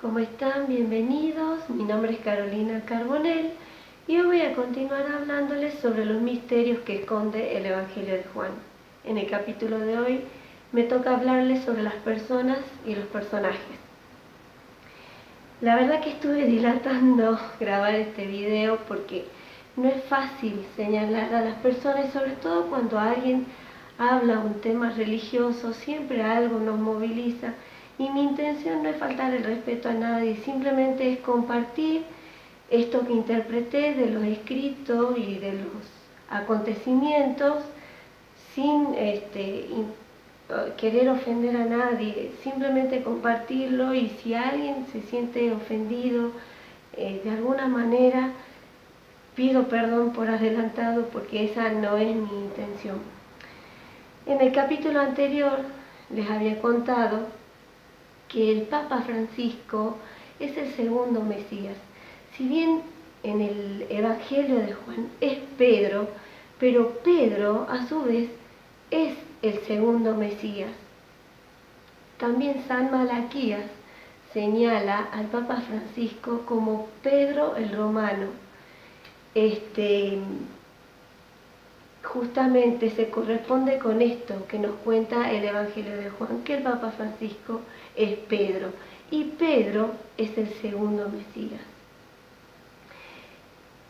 ¿cómo están? Bienvenidos. Mi nombre es Carolina Carbonell y hoy voy a continuar hablándoles sobre los misterios que esconde el Evangelio de Juan. En el capítulo de hoy me toca hablarles sobre las personas y los personajes. La verdad que estuve dilatando grabar este video porque no es fácil señalar a las personas, sobre todo cuando alguien habla un tema religioso, siempre algo nos moviliza. Y mi intención no es faltar el respeto a nadie, simplemente es compartir esto que interpreté de los escritos y de los acontecimientos sin querer ofender a nadie, simplemente compartirlo, y si alguien se siente ofendido de alguna manera, pido perdón por adelantado porque esa no es mi intención. En el capítulo anterior les había contado que el Papa Francisco es el segundo Mesías. Si bien en el Evangelio de Juan es Pedro, pero Pedro a su vez es el segundo Mesías. También San Malaquías señala al Papa Francisco como Pedro el Romano. Justamente se corresponde con esto que nos cuenta el Evangelio de Juan, que el Papa Francisco es Pedro, y Pedro es el segundo Mesías.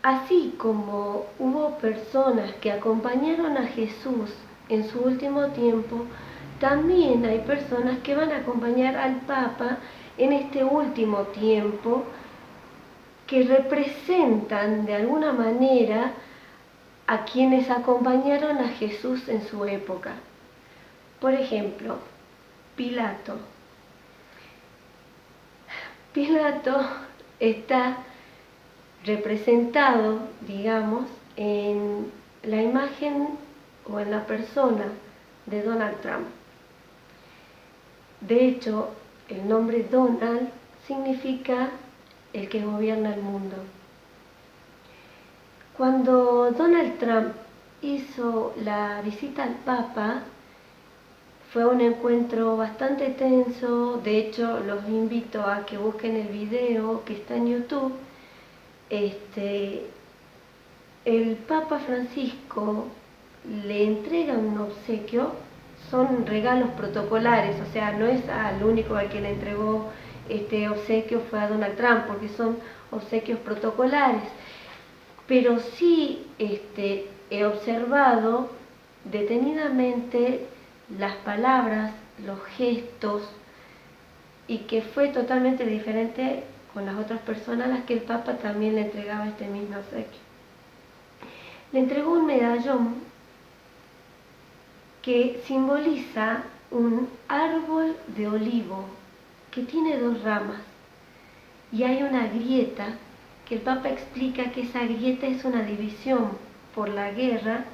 Así como hubo personas que acompañaron a Jesús en su último tiempo, también hay personas que van a acompañar al Papa en este último tiempo, que representan de alguna manera a quienes acompañaron a Jesús en su época. Por ejemplo, Pilato. Pilato está representado, digamos, en la imagen o en la persona de Donald Trump. De hecho, el nombre Donald significa el que gobierna el mundo. Cuando Donald Trump hizo la visita al Papa, fue un encuentro bastante tenso. De hecho, los invito a que busquen el video que está en YouTube. El Papa Francisco le entrega un obsequio, son regalos protocolares, o sea, no es al único al que le entregó este obsequio fue a Donald Trump, porque son obsequios protocolares. Pero sí he observado detenidamente las palabras, los gestos, y que fue totalmente diferente con las otras personas a las que el Papa también le entregaba este mismo obsequio. Le entregó un medallón que simboliza un árbol de olivo que tiene dos ramas, y hay una grieta que el Papa explica que esa grieta es una división por la guerra,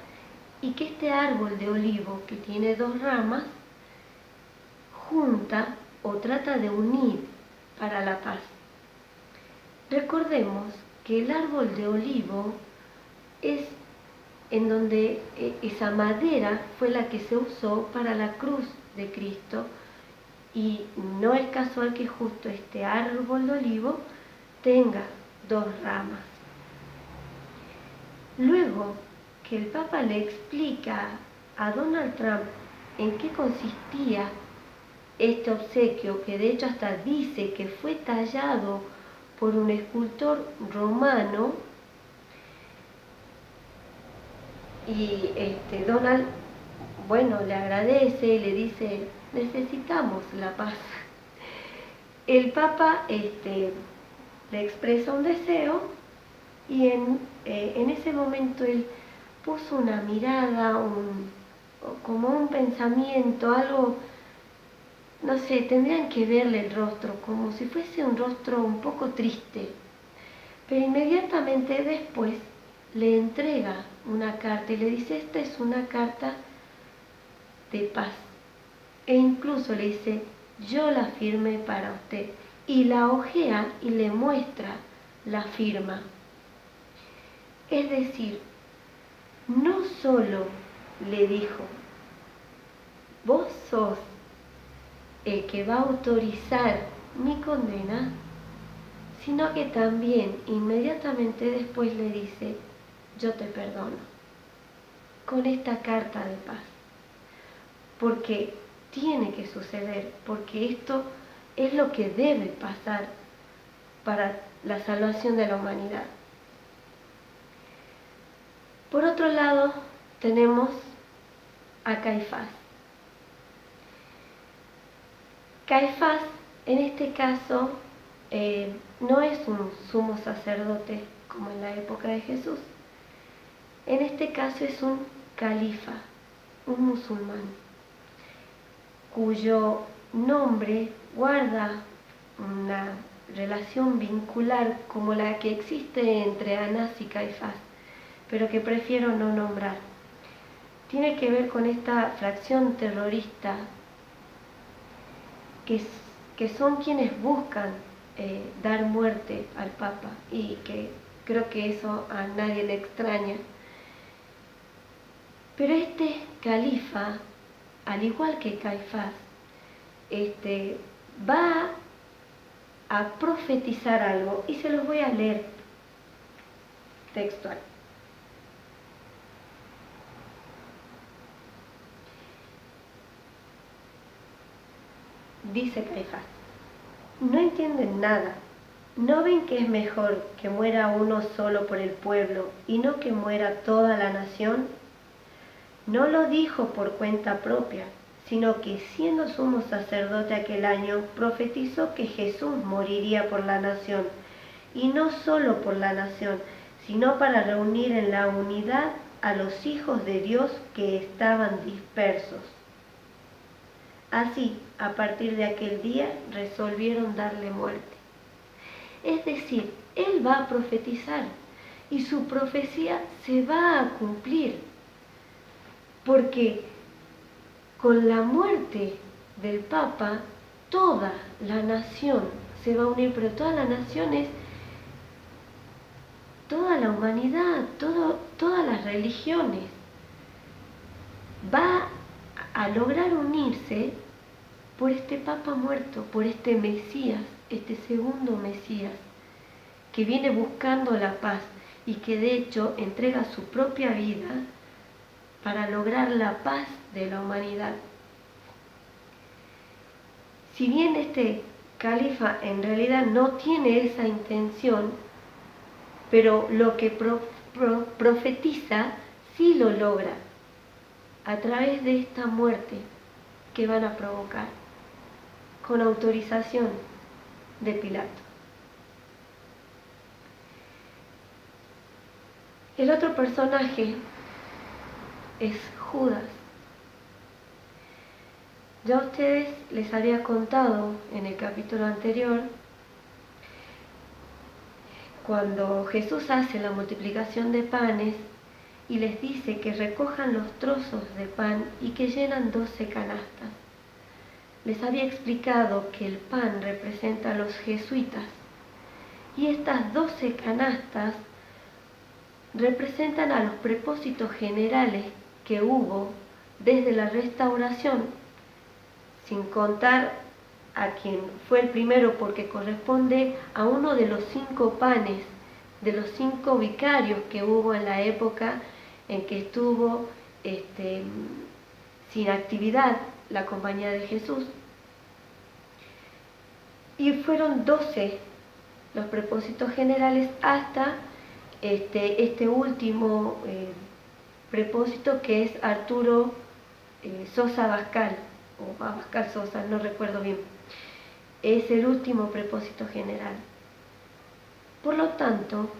y que este árbol de olivo que tiene dos ramas junta o trata de unir para la paz. Recordemos que el árbol de olivo es en donde esa madera fue la que se usó para la cruz de Cristo, y no es casual que justo este árbol de olivo tenga dos ramas. Luego que el Papa le explica a Donald Trump en qué consistía este obsequio, que de hecho hasta dice que fue tallado por un escultor romano, y Donald, le agradece y le dice: necesitamos la paz. El Papa le expresa un deseo, y en ese momento él puso una mirada, como un pensamiento, algo, no sé, tendrían que verle el rostro, como si fuese un rostro un poco triste. Pero inmediatamente después le entrega una carta y le dice: esta es una carta de paz. E incluso le dice: yo la firmé para usted. Y la hojea y le muestra la firma. Es decir, no solo le dijo: vos sos el que va a autorizar mi condena, sino que también inmediatamente después le dice, yo te perdono, con esta carta de paz. Porque tiene que suceder, porque esto es lo que debe pasar para la salvación de la humanidad. Por otro lado, tenemos a Caifás. Caifás, en este caso, no es un sumo sacerdote como en la época de Jesús. En este caso es un califa, un musulmán, cuyo nombre guarda una relación vincular como la que existe entre Anás y Caifás, pero que prefiero no nombrar. Tiene que ver con esta fracción terrorista que son quienes buscan dar muerte al Papa, y que creo que eso a nadie le extraña. Pero este califa, al igual que Caifás, va a profetizar algo, y se los voy a leer textual. Dice Caifás: no entienden nada. ¿No ven que es mejor que muera uno solo por el pueblo y no que muera toda la nación? No lo dijo por cuenta propia, sino que siendo sumo sacerdote aquel año, profetizó que Jesús moriría por la nación, y no solo por la nación, sino para reunir en la unidad a los hijos de Dios que estaban dispersos. Así, a partir de aquel día, resolvieron darle muerte. Es decir, él va a profetizar, y su profecía se va a cumplir, porque con la muerte del Papa, toda la nación se va a unir, pero toda la nación es toda la humanidad, todas las religiones. Va a lograr unirse por este Papa muerto, por este Mesías, este segundo Mesías, que viene buscando la paz y que de hecho entrega su propia vida para lograr la paz de la humanidad. Si bien este califa en realidad no tiene esa intención, pero lo que profetiza sí lo logra a través de esta muerte que van a provocar, con autorización de Pilato. El otro personaje es Judas. Ya a ustedes les había contado en el capítulo anterior, cuando Jesús hace la multiplicación de panes y les dice que recojan los trozos de pan y que llenan 12 canastas. Les había explicado que el pan representa a los jesuitas, y estas 12 canastas representan a los propósitos generales que hubo desde la restauración, sin contar a quien fue el primero, porque corresponde a uno de los 5 panes, de los 5 vicarios que hubo en la época en que estuvo sin actividad la Compañía de Jesús. Y fueron 12 los propósitos generales hasta este último propósito, que es Arturo Sosa Abascal, o Abascal Sosa, no recuerdo bien. Es el último propósito general. Por lo tanto,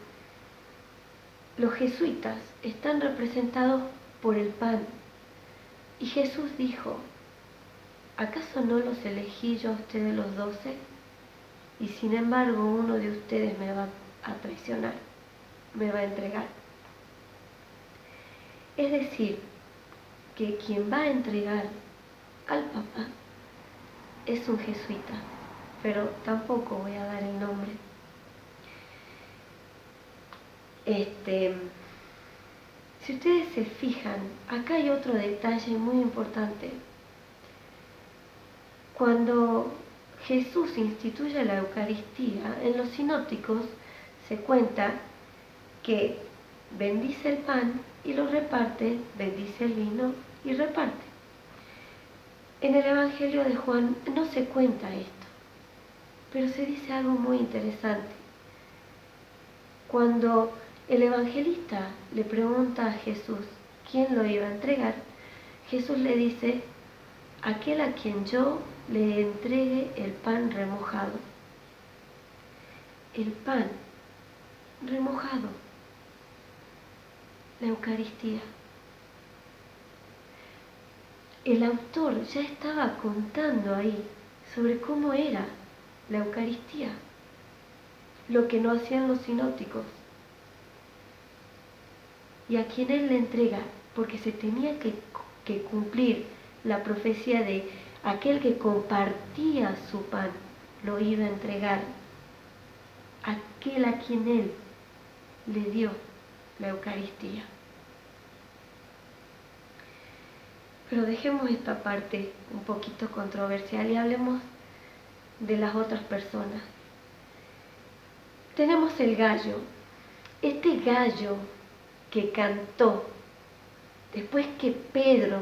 los jesuitas están representados por el pan. Y Jesús dijo: ¿acaso no los elegí yo a ustedes los 12? Y sin embargo uno de ustedes me va a traicionar, me va a entregar. Es decir, que quien va a entregar al Papa es un jesuita, pero tampoco voy a dar el nombre. Si ustedes se fijan, acá hay otro detalle muy importante. Cuando Jesús instituye la Eucaristía, en los sinópticos se cuenta que bendice el pan y lo reparte, bendice el vino y reparte. En el Evangelio de Juan no se cuenta esto, pero se dice algo muy interesante. Cuando el evangelista le pregunta a Jesús quién lo iba a entregar, Jesús le dice: aquel a quien yo le entregue el pan remojado. El pan remojado, la Eucaristía. El autor ya estaba contando ahí sobre cómo era la Eucaristía, lo que no hacían los sinópticos, y a quien él le entrega, porque se tenía que cumplir la profecía de aquel que compartía su pan, lo iba a entregar, aquel a quien él le dio la Eucaristía. Pero dejemos esta parte un poquito controversial y hablemos de las otras personas. Tenemos el gallo, este gallo que cantó después que Pedro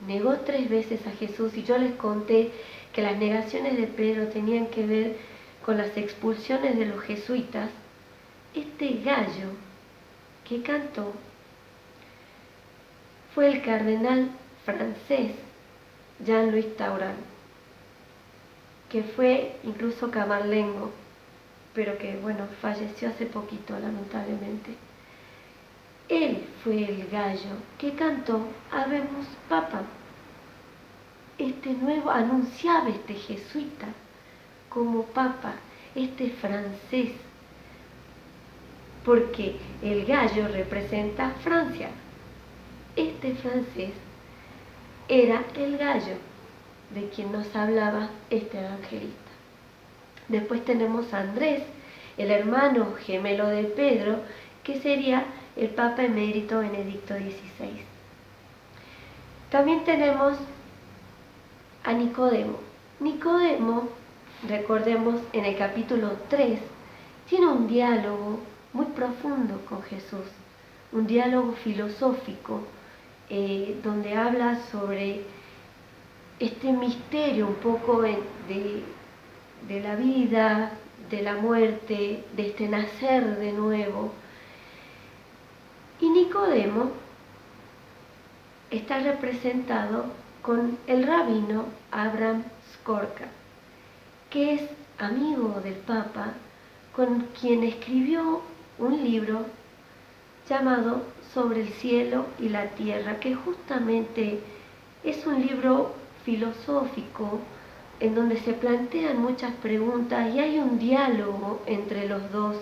negó 3 veces a Jesús, y yo les conté que las negaciones de Pedro tenían que ver con las expulsiones de los jesuitas. Este gallo que cantó fue el cardenal francés Jean-Louis Tauran, que fue incluso camarlengo, pero que, falleció hace poquito, lamentablemente. Él fue el gallo que cantó Habemus Papam. Anunciaba este jesuita como papa, este francés, porque el gallo representa Francia. Este francés era el gallo de quien nos hablaba este evangelista. Después tenemos a Andrés, el hermano gemelo de Pedro, que sería el Papa emérito Benedicto XVI. También tenemos a Nicodemo. Nicodemo, recordemos, en el capítulo 3, tiene un diálogo muy profundo con Jesús, un diálogo filosófico, donde habla sobre este misterio un poco de la vida, de la muerte, de este nacer de nuevo. Y Nicodemo está representado con el rabino Abraham Skorka, que es amigo del Papa, con quien escribió un libro llamado Sobre el cielo y la tierra, que justamente es un libro filosófico en donde se plantean muchas preguntas y hay un diálogo entre los dos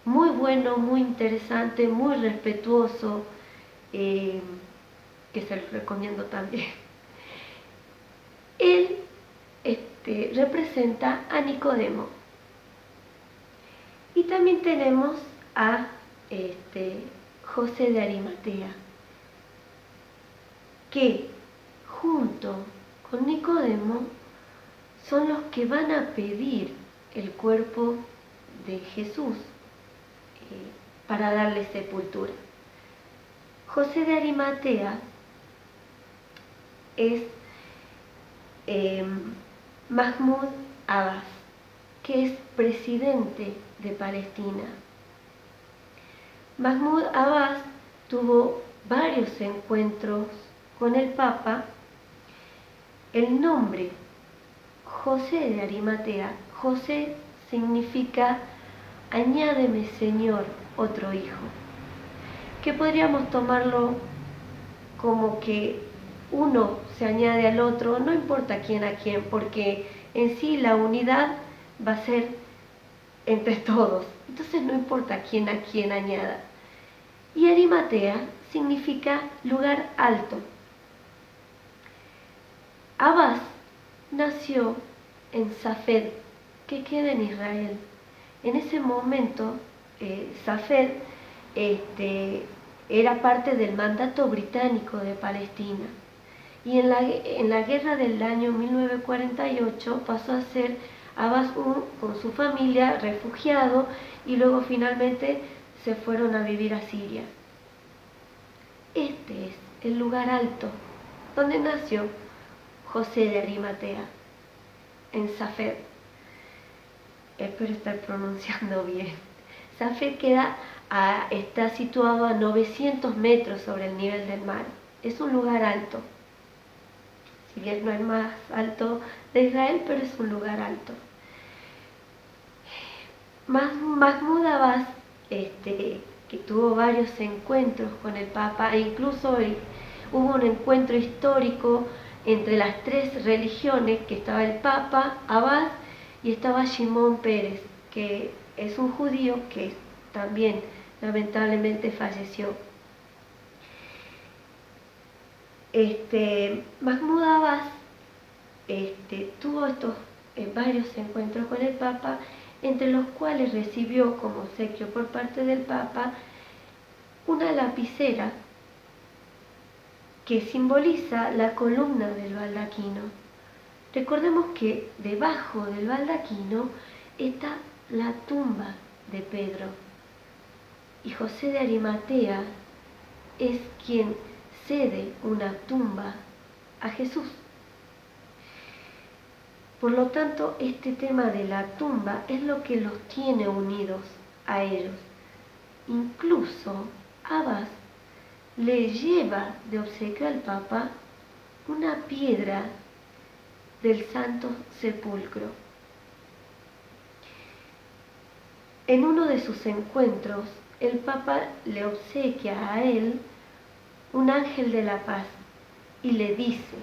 muy bueno, muy interesante, muy respetuoso, que se los recomiendo también. Él representa a Nicodemo. Y también tenemos a José de Arimatea, que junto con Nicodemo son los que van a pedir el cuerpo de Jesús para darle sepultura. José de Arimatea es Mahmoud Abbas, que es presidente de Palestina. Mahmoud Abbas tuvo varios encuentros con el Papa. El nombre José de Arimatea, José significa añádeme, Señor, otro hijo, que podríamos tomarlo como que uno se añade al otro, no importa quién a quién, porque en sí la unidad va a ser entre todos, entonces no importa quién a quién añada. Y Arimatea significa lugar alto. Abbas nació en Safed, que queda en Israel. En ese momento, Safed era parte del mandato británico de Palestina. y en la guerra del año 1948 pasó a ser Abbas con su familia refugiado y luego finalmente se fueron a vivir a Siria. Este es el lugar alto donde nació José de Arimatea, en Safed. Espero estar pronunciando bien. Safed está situado a 900 metros sobre el nivel del mar. Es un lugar alto. Si bien no es el más alto de Israel, pero es un lugar alto. Mahmoud Abbas, que tuvo varios encuentros con el Papa, e incluso hubo un encuentro histórico entre las tres religiones, que estaba el Papa, Abbas, y estaba Shimon Peres, que es un judío que también lamentablemente falleció. Mahmoud Abbas tuvo estos varios encuentros con el Papa, entre los cuales recibió como obsequio por parte del Papa una lapicera que simboliza la columna del baldaquino. Recordemos que debajo del baldaquino está la tumba de Pedro, y José de Arimatea es quien cede una tumba a Jesús. Por lo tanto, este tema de la tumba es lo que los tiene unidos a ellos. Incluso Abbas le lleva de obsequio al Papa una piedra del Santo Sepulcro. En uno de sus encuentros, el Papa le obsequia a él un ángel de la paz y le dice: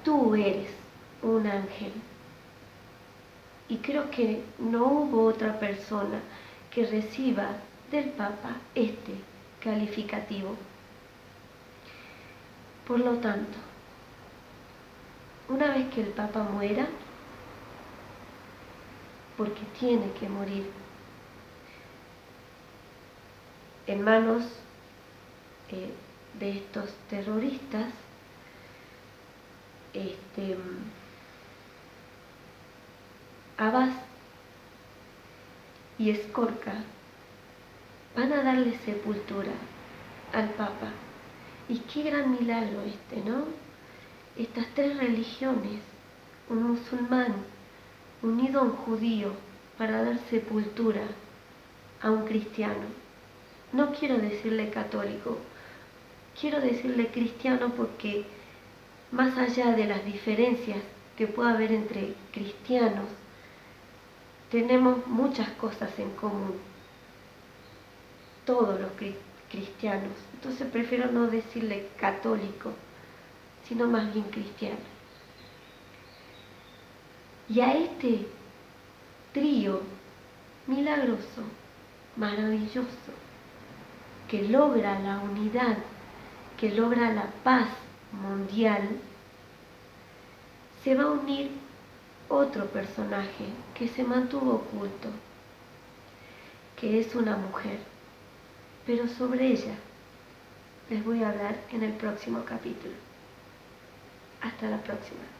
tú eres un ángel. Y creo que no hubo otra persona que reciba del Papa este calificativo. Por lo tanto, una vez que el Papa muera, porque tiene que morir, en manos de estos terroristas, Abbas y Escorca van a darle sepultura al Papa. Y qué gran milagro ¿no? Estas tres religiones, un musulmán unido a un judío para dar sepultura a un cristiano. No quiero decirle católico, quiero decirle cristiano, porque más allá de las diferencias que pueda haber entre cristianos, tenemos muchas cosas en común, todos los cristianos. Entonces prefiero no decirle católico, sino más bien cristiano. Y a este trío milagroso, maravilloso, que logra la unidad, que logra la paz mundial, se va a unir otro personaje que se mantuvo oculto, que es una mujer, pero sobre ella les voy a hablar en el próximo capítulo. Hasta la próxima.